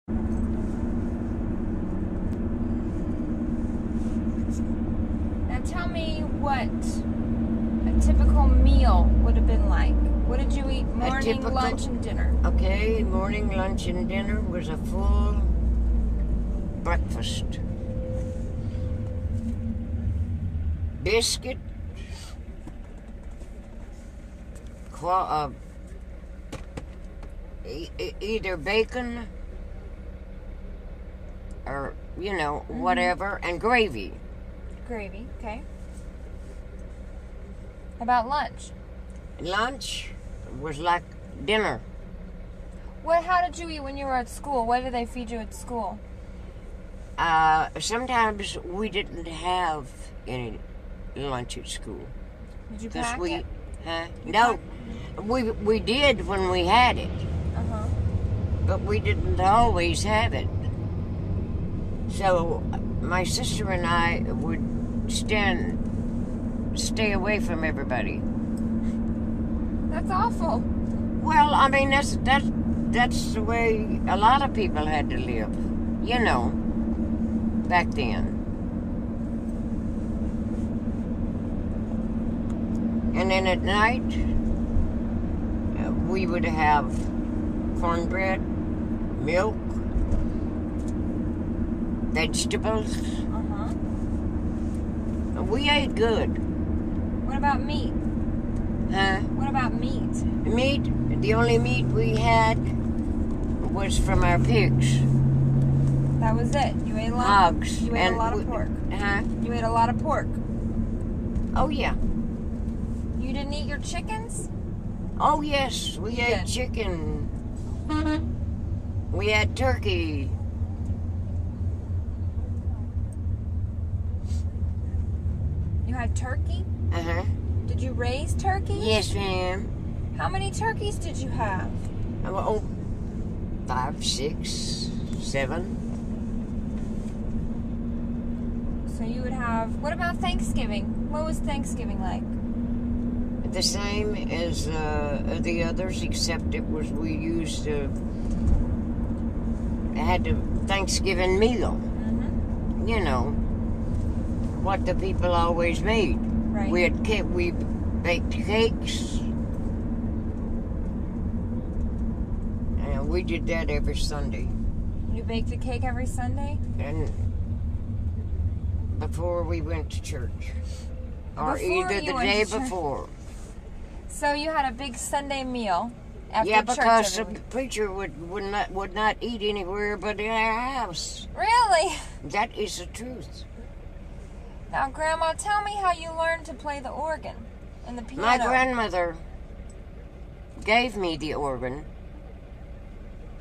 Now tell me what a typical meal would have been like. What did you eat morning, lunch, and dinner? Okay, morning, lunch, and dinner was a full breakfast. Biscuit, either bacon or, whatever, and gravy. Gravy, okay. How about lunch? Lunch was like dinner. How did you eat when you were at school? What did they feed you at school? Sometimes we didn't have any lunch at school. Did you pack it? No, we did when we had it. Uh-huh. But we didn't always have it. So my sister and I would stay away from everybody. That's awful. Well, I mean, that's the way a lot of people had to live, back then. And then at night, we would have cornbread, milk, vegetables. Uh-huh. We ate good. What about meat? Huh? What about meat? Meat, the only meat we had was from our pigs. That was it? You ate a lot? Hogs. You ate a lot of pork? Huh? You ate a lot of pork? Oh, yeah. You didn't eat your chickens? Oh, yes. We ate chicken. We had turkey. You had turkey? Uh-huh. Did you raise turkeys? Yes, ma'am. How many turkeys did you have? 5, 6, 7. So you would have... What about Thanksgiving? What was Thanksgiving like? The same as the others, except it was we had a Thanksgiving meal. Mm-hmm. What the people always made. Right. We baked cakes. And we did that every Sunday. You baked a cake every Sunday? And before we went to church. Or either the day before. So you had a big Sunday meal after church. Yeah, because the preacher would not eat anywhere but in our house. Really? That is the truth. Now, Grandma, tell me how you learned to play the organ and the piano. My grandmother gave me the organ.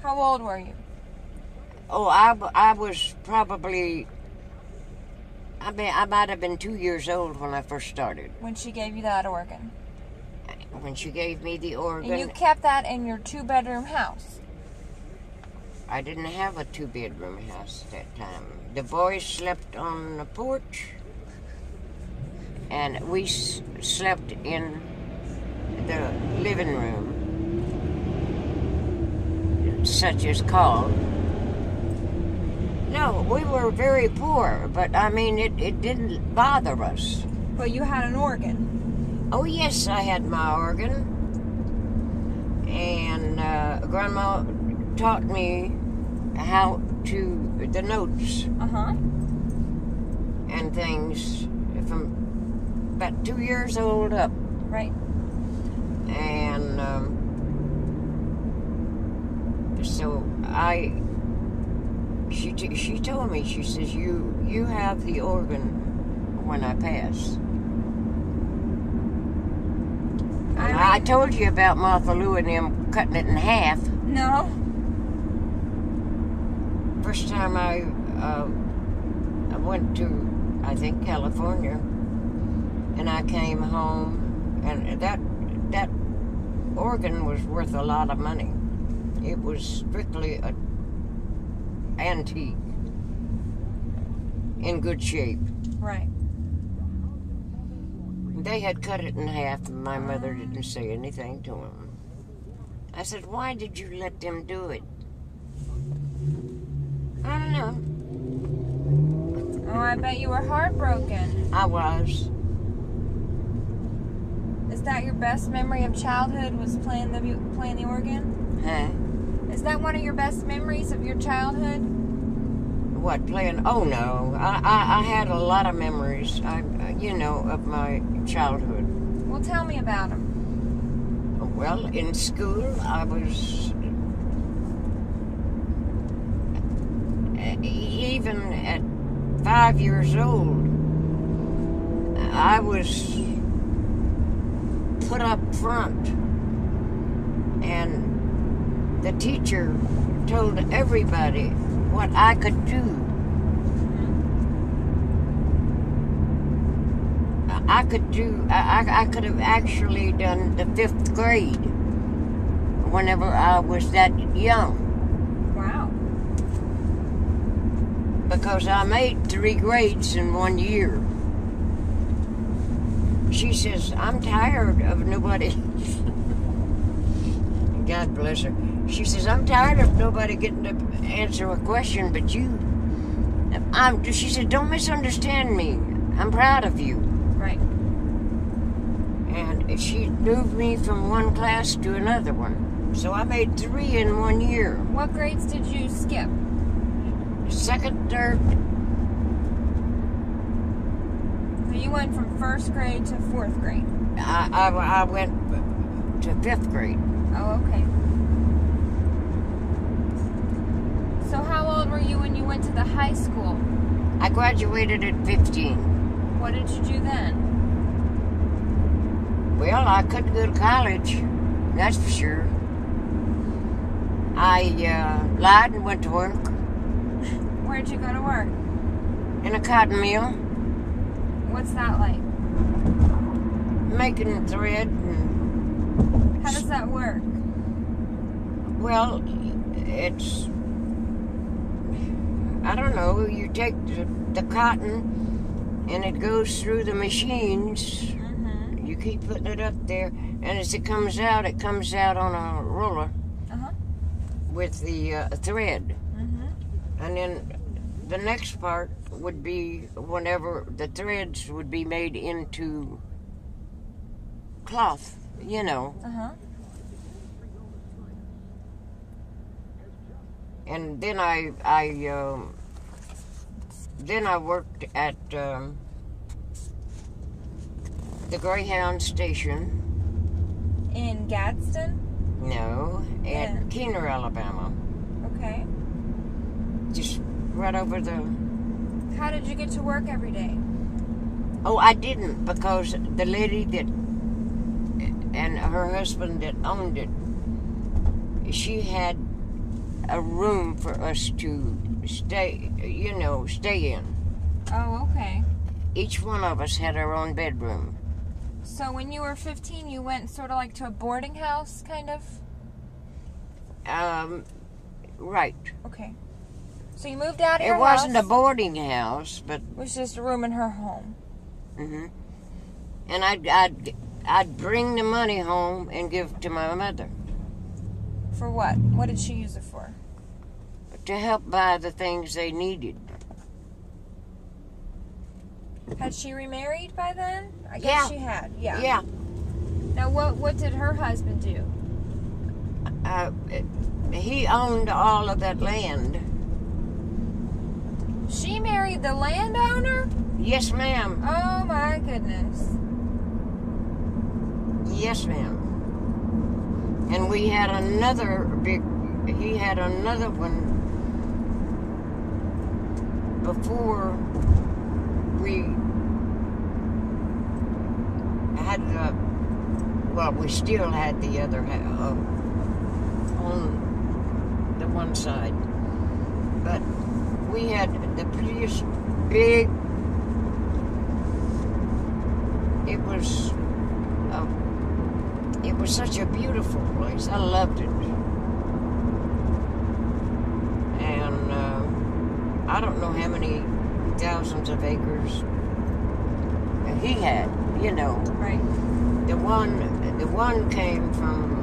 How old were you? Oh, I was probably... I might have been 2 years old when I first started. When she gave you that organ? When she gave me the organ. And you kept that in your 2-bedroom house? I didn't have a 2-bedroom house at that time. The boys slept on the porch, and we slept in the living room, such as called. No, we were very poor, but I mean, it didn't bother us. But you had an organ? Oh, yes, I had my organ. And Grandma taught me how to, the notes. Uh-huh. And things from about 2 years old up. Right. And so she told me, she says, you have the organ when I pass. I told you about Martha Lou and them cutting it in half. No. First time I went to, I think, California, and I came home, and that organ was worth a lot of money. It was strictly an antique, in good shape. Right. They had cut it in half, and my mother didn't say anything to him. I said, why did you let them do it? I don't know. Oh, I bet you were heartbroken. I was. Is that your best memory of childhood? Was playing the organ? Huh? Is that one of your best memories of your childhood? What, playing? Oh, no. I had a lot of memories, of my childhood. Well, tell me about them. Well, in school, I was... Even at 5 years old, I was put up front. And the teacher told everybody what I could do. I could have actually done the 5th grade whenever I was that young. Wow. Because I made 3 grades in 1 year. She says, I'm tired of nobody. God bless her. She says, I'm tired of nobody getting to answer a question but you. She said, don't misunderstand me. I'm proud of you. Right. And she moved me from one class to another one. So I made 3 in 1 year. What grades did you skip? 2nd, 3rd. So you went from 1st grade to 4th grade? I went to 5th grade. Oh, okay. So how old were you when you went to the high school? I graduated at 15. What did you do then? Well, I couldn't go to college, that's for sure. I lied and went to work. Where'd you go to work? In a cotton mill. What's that like? Making thread. How does that work? Well, it's... I don't know. You take the cotton and it goes through the machines. Mm-hmm. You keep putting it up there, and as it comes out on a roller with the thread. Mm-hmm. And then the next part would be whenever the threads would be made into cloth, And then I worked at the Greyhound station. In Gadsden? No, at Keener, Alabama. Okay. Just right over the... How did you get to work every day? Oh, I didn't, because the lady that... and her husband that owned it, she had a room for us to stay in. Oh, okay. Each one of us had our own bedroom. So when you were 15, you went sort of like to a boarding house, kind of? Right. Okay. So you moved out of your house. It wasn't a boarding house, but... It was just a room in her home. Mm-hmm. And I'd bring the money home and give it to my mother. For what? What did she use it for? To help buy the things they needed. Had she remarried by then? I guess she had, Yeah. Now, what did her husband do? He owned all of that land. She married the landowner? Yes, ma'am. Oh, my goodness. Yes, ma'am. And we had another he had another one before we had we still had the other on the one side. But we had the prettiest big, it was such a beautiful place. I loved it. And I don't know how many thousands of acres he had, Right. The one came from